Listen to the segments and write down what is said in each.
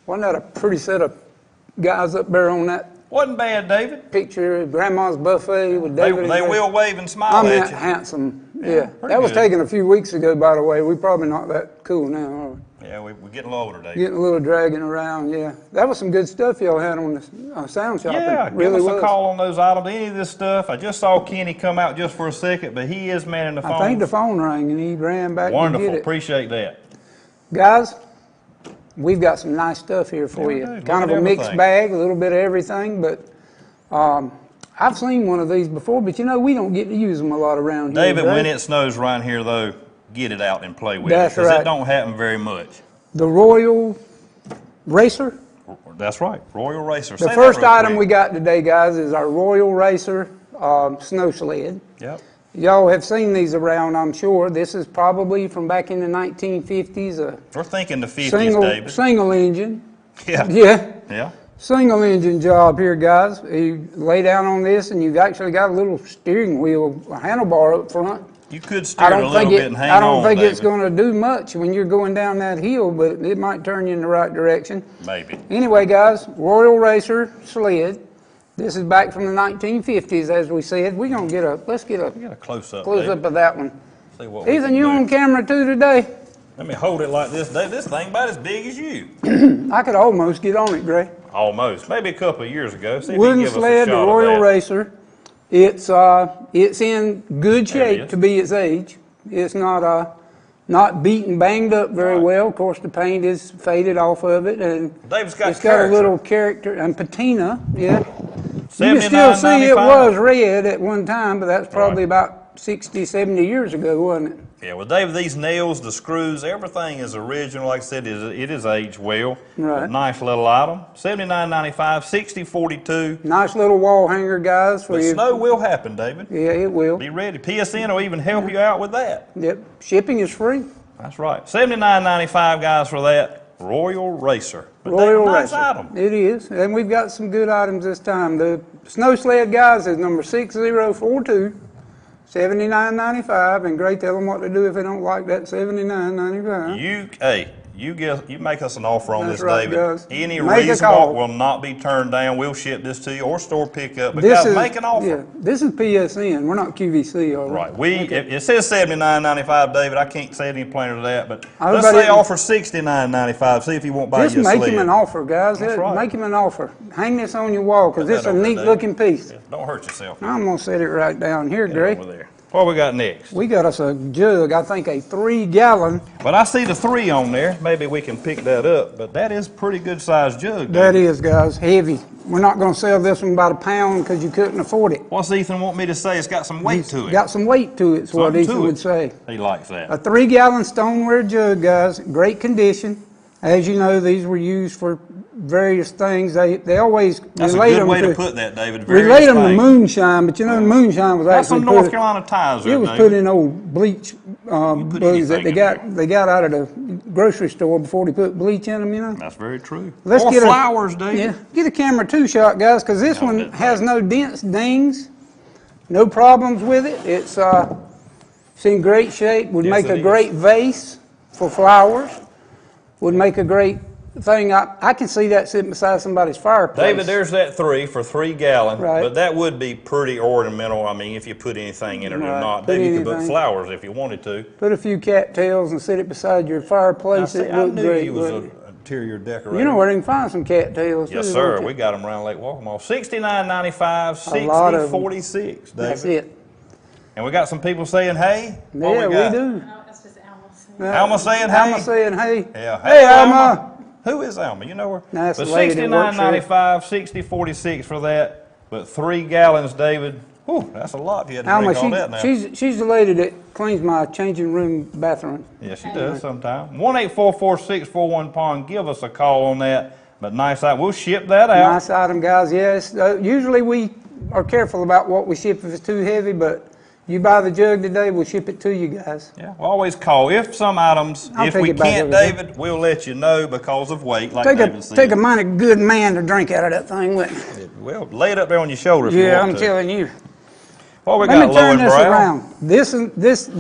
Wasn't that a pretty set of guys up there on that Wasn't bad, David. picture of Grandma's buffet with David? They will wave and smile at you. Handsome. Yeah. pretty That was good. taken a few weeks ago, by the way. We're probably not that cool now, are we? Yeah, we're getting a little older, David. Getting a little dragging around, yeah. That was some good stuff y'all had on the sound shop. Yeah, It really give us was. a call on those items, any of this stuff. I just saw Kenny come out just for a second, but he is manning the phone. I think the phone rang and he ran back to Wonderful, get it. appreciate that. Guys, we've got some nice stuff here for Yeah, you. we do. Kind Look of at a mixed everything. bag, a little bit of everything, but I've seen one of these before, but you know, we don't get to use them a lot around here. David, Dave. when it snows around here, though, get it out and play with That's it, because right. it don't happen very much. The Royal Racer. That's right, Royal Racer. The first item we got today, guys, is our Royal Racer snow sled. Yep. Y'all have seen these around, I'm sure. This is probably from back in the 1950s. We're thinking the 50s, David. Single engine. Yeah. Yeah. Yeah. Single engine job here, guys. You lay down on this and you've actually got a little steering wheel, a handlebar up front. You could steer it a little bit and hang on, I don't think it's David. going to do much when you're going down that hill, but it might turn you in the right direction. Maybe. Anyway, guys, Royal Racer sled. This is back from the 1950s, as we said. We're going to let's get a close-up, of that one. See what we Ethan, can you do. on camera too today? Let me hold it like this, David. This thing about as big as you. I could almost get on it, Gray. Almost. Maybe a couple of years ago. See if Wooden you can give sled, us a the shot Royal of that. Racer. It's in good There it shape is. to be its age. It's not beat and banged up very Right. well. Of course, the paint is faded off of it, and David's got it's got a little character and patina. Yeah, you can still see it was red at one time, but that's probably about 60, 70 years ago, wasn't it? Yeah, well, David, these nails, the screws, everything is original. Like I said, it is aged well. Right. Nice little item. $79.95, $60.42. Nice little wall hanger, guys, for But you. snow will happen, David. Yeah, it will. Be ready. PSN will even help you out with that. Yep, shipping is free. That's right. $79.95, guys, for that Royal Racer. But Royal nice Racer. item. It is, and we've got some good items this time. The snow sled, guys, is number 6042, $79.95, and Gray, tell them what to do if they don't like that $79.95. You make us an offer on That's this, right, David. guys. Any Make a reasonable call. will not be turned down. We'll ship this to you or store pickup. But This guys, is make an offer. Yeah, this is PSN. We're not QVC, are we? Right. It says $79.95, David. I can't say it any plainer than that, but let's Everybody- say offer $69.95. See if he won't buy Just you a make sled. him an offer, guys. That's right. Make him an offer. Hang this on your wall because Put it's that a over there, neat David. looking piece. Yeah, don't hurt yourself. I'm gonna set it right down here, Gray. Over there. What we got next? We got us a jug. I think a 3-gallon. But I see the 3 on there. Maybe we can pick that up. But that is a pretty good sized jug. That David. is, guys, heavy. We're not gonna sell this one about a pound because you couldn't afford it. What's Ethan want me to say? It's got some weight to it. Got some weight to it, is what Something Ethan to would it. say. He likes that. A 3-gallon Stoneware jug, guys. Great condition. As you know, these were used for various things. They always That's a relate good them way to, to put that, David. relate them to Various things. moonshine, but you know, the moonshine was That's actually some North put, Carolina ties there, it was David. put in old bleach put bugs that anything they got out of the grocery store before they put bleach in them, you know. That's very true. Let's or get flowers, David. Yeah, get a camera 2 shot, guys, because this one that has no dents, dings, no problems with it. It's in great shape. Would Yes, make it a is. great vase for flowers. Would make a great thing. I can see that sitting beside somebody's fireplace. David, there's that 3 for 3 gallon. Right. But that would be pretty ornamental. I mean, if you put anything in it or Right. not. Put David, you could put anything. flowers if you wanted to. Put a few cattails and sit it beside your I, fireplace. see, It I looked knew great. you was wouldn't an interior decorator. You know where they can find some cattails. Yes, too, sir. don't you? We got them around Lake Walkmall. $69.95, A lot of 'em. $60.46, David. That's it. And we got some people saying, hey. What Yeah, got? we do. No, that's just Alma. Alma saying, hey. Alma saying, hey. Yeah. Hey, Alma. Who is Alma? You know her? No, that's But the lady that works here. $69.95, $60.46 for that. But 3 gallons, David. Whew, that's a lot if you had to Alma, drink all that now. she's the lady that cleans my changing room bathroom. Yeah, she does sometimes. 1-844-641-POND. Give us a call on that. But nice item. We'll ship that out. Nice item, guys. Yes. Usually we are careful about what we ship if it's too heavy, but you buy the jug today, we'll ship it to you guys. Yeah, we'll always call. If some items, I'll if take we it back can't, over there. David, we'll let you know because of weight, like Take David said. a mighty good man to drink out of that thing, wouldn't it? Well, lay it up there on your shoulder if you Yeah, want I'm to. telling you. What we Let got, me low turn and this brown? around.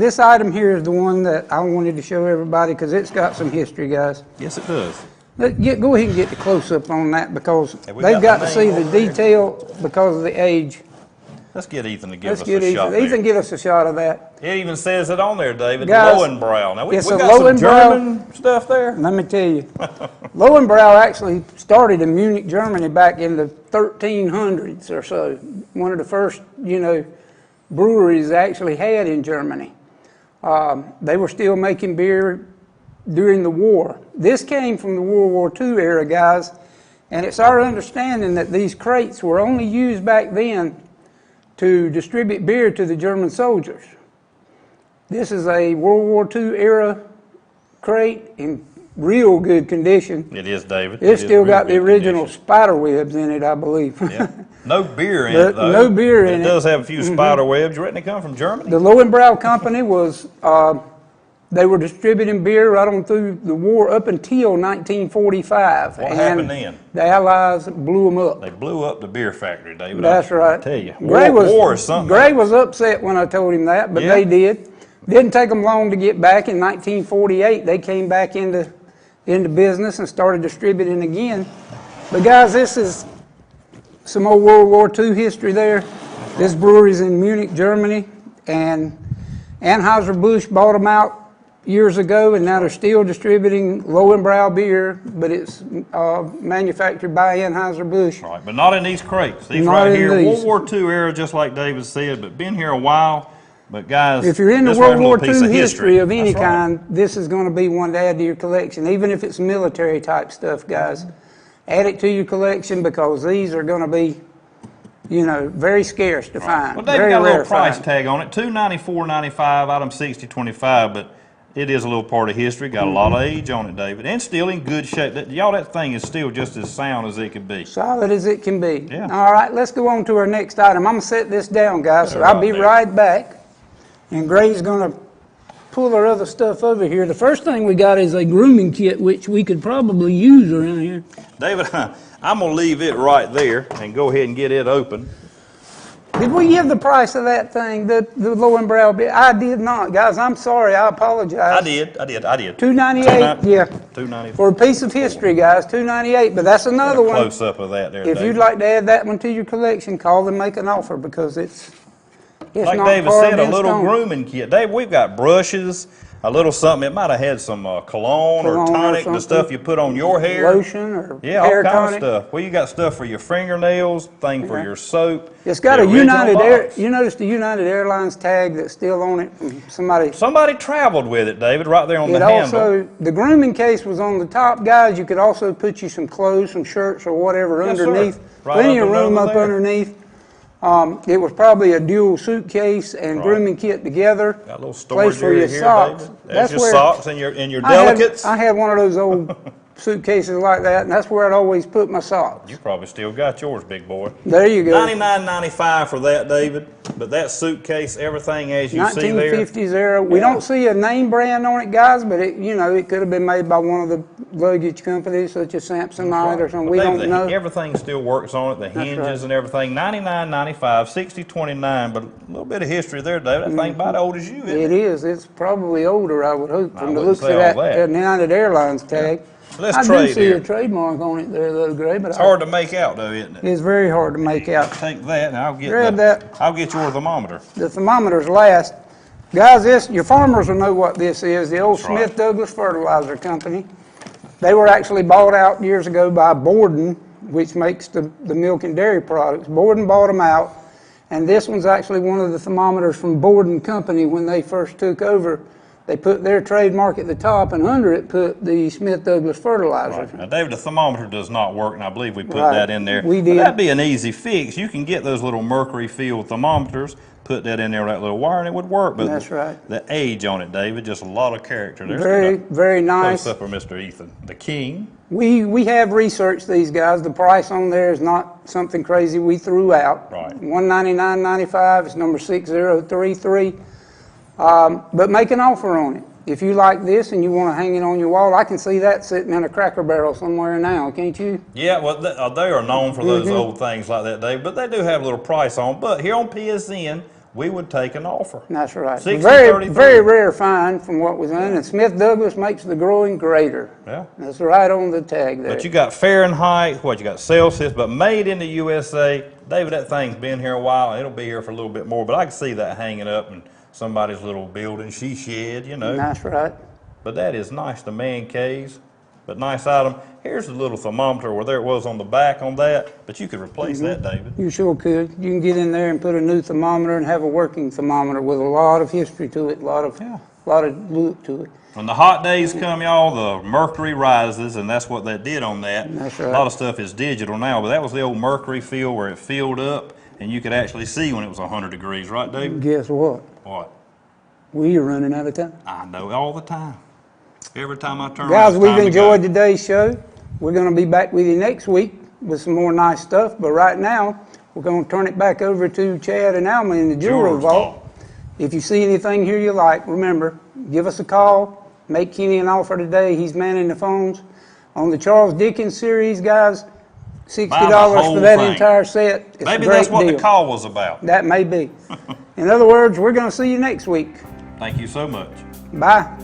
This item here is the one that I wanted to show everybody because it's got some history, guys. Yes, it does. Go ahead and get the close-up on that because Have we they've got got the to see name the over there? detail because of the age. Let's get Ethan to give Let's us get a shot Ethan. Ethan, there. give us a shot of that. It even says it on there, David. Guys, Lowenbrow. Now, we it's got a some Lowenbrow. German stuff there. Let me tell you, Lowenbrow actually started in Munich, Germany back in the 1300s or so. One of the first, breweries actually had in Germany. They were still making beer during the war. This came from the World War II era, guys, and it's our understanding that these crates were only used back then to distribute beer to the German soldiers. This is a World War II era crate in real good condition. It is, David. It's still got the real good original condition. spider webs in it, I believe. Yeah. No beer in But it, though. no beer But in it it. does have a few spider webs. You reckon they come from Germany? The Lowenbrow Company was, they were distributing beer right on through the war up until 1945. What and happened then? The Allies blew them up. They blew up the beer factory, David. That's right. I tell you. Gray War is something. Gray was upset when I told him that, but Yeah. they did. Didn't take them long to get back. In 1948, they came back into business and started distributing again. But guys, this is some old World War II history there. This brewery's in Munich, Germany, and Anheuser-Busch bought them out years ago, and now they're still distributing Lowenbrow beer, but it's manufactured by Anheuser-Busch. Right, but not in these crates. These Not right in here, these. World War II era, just like David said, but been here a while. But guys, If you're into this World right War little piece II history of any That's right. kind, this is going to be one to add to your collection, even if it's military type stuff, guys. Add it to your collection because these are going to be, very scarce to find. Well, David very got a rare little to price find. tag on it, $294.95, item 6025, but it is a little part of history. Got a lot of age on it, David, and still in good shape. Y'all, that thing is still just as sound as it could be. Solid as it can be. Yeah. All right, let's go on to our next item. I'm going to set this down, guys, so Put it I'll right be there. right back. And Gray's going to pull our other stuff over here. The first thing we got is a grooming kit, which we could probably use around here. David, I'm going to leave it right there and go ahead and get it open. Did we give the price of that thing, the Lowenbrow bit? I did not, guys. I'm sorry. I apologize. I did. $2.98, yeah. $2.94. For a piece of history, guys, $2.98. But that's another one. Close up of that there, If David. you'd like to add that one to your collection, call and make an offer because it's Like not David carved said, a in little stone. grooming kit. Dave, we've got brushes, a little something. It might have had some cologne or Cologne or tonic, the something. stuff you put on your hair. Lotion or Yeah, all hair kind tonic. of stuff. Well, you got stuff for your fingernails, thing for your soap. It's got the a original United Air. box. You notice the United Airlines tag that's still on it from somebody. Somebody traveled with it, David, right there on It the handle. also, the grooming case was on the top, guys. You could also put you some clothes, some shirts or whatever Yes, sir. underneath. Right Plenty up of and room over up there. underneath. It was probably a dual suitcase and grooming kit together. Got a little storage Place for area your here, socks. David. That's your where socks and your I had- delicates. I had one of those old suitcases like that, and that's where I'd always put my socks. You probably still got yours, big boy. There you go. $99.95 for that, David. But that suitcase, everything as you see there. 1950s era. We Yeah. don't see a name brand on it, guys, but it, it could have been made by one of the luggage companies, such as Samsonite or something. But We David, don't know. Everything still works on it, the hinges right. and everything. $99.95, $60.29, but a little bit of history there, David. That thing about old as you, isn't It it? is. It's probably older, I would hope, I from the wouldn't looks of say that, all that. United Airlines tag. Let's I do trade see here. a trademark on it there, though, Gray, but It's hard to make out, though, isn't it? it's very hard to make out. Take that, and I'll get Grab that. I'll get your thermometer. The thermometer's last. Guys, your farmers will know what this is. The old That's right. Smith Douglas Fertilizer Company. They were actually bought out years ago by Borden, which makes the milk and dairy products. Borden bought them out, and this one's actually one of the thermometers from Borden Company when they first took over. They put their trademark at the top, and under it put the Smith Douglas Fertilizer. Now, David, the thermometer does not work, and I believe we put Right. that in there. We But did. that'd be an easy fix. You can get those little mercury-filled thermometers, put that in there with that little wire, and it would work. But That's right. The age on it, David, just a lot of character. There's Very, very nice. Close up of Mr. Ethan, the king. We have researched these guys. The price on there is not something crazy we threw out. Right. $199.95. It's number 6033. But make an offer on it. If you like this and you want to hang it on your wall, I can see that sitting in a Cracker Barrel somewhere now, can't you? Yeah, well, they are known for those Mm-hmm. old things like that, Dave, but they do have a little price on. But here on PSN, we would take an offer. That's right. 60, Very, 33. very rare find from what was in, and Smith Douglas makes the growing greater. Yeah. That's right on the tag there. But you got Fahrenheit, what you got Celsius, but made in the USA. David, that thing's been here a while. It'll be here for a little bit more, but I can see that hanging up in somebody's little building, she shed, you know. That's right. But that is nice, the man caves. But nice item. Here's the little thermometer where there it was on the back on that, but you could replace that, David. You sure could. You can get in there and put a new thermometer and have a working thermometer with a lot of history to it, a lot of look to it. When the hot days come, y'all, the mercury rises, and that's what that did on that. That's right. A lot of stuff is digital now, but that was the old mercury field where it filled up, and you could actually see when it was 100 degrees, right, David? Guess what? What? We're running out of time. I know, all the time. Every time I turn Guys, around, we've it's time to enjoyed go. today's show. We're going to be back with you next week with some more nice stuff, but right now, we're going to turn it back over to Chad and Alma in the Jewelry Vault. If you see anything here you like, remember, give us a call. Make Kenny an offer today. He's manning the phones. On the Charles Dickens series, guys, $60 whole for that thing. entire set. It's Maybe a great that's what deal. the call was about. That may be. In other words, we're going to see you next week. Thank you so much. Bye.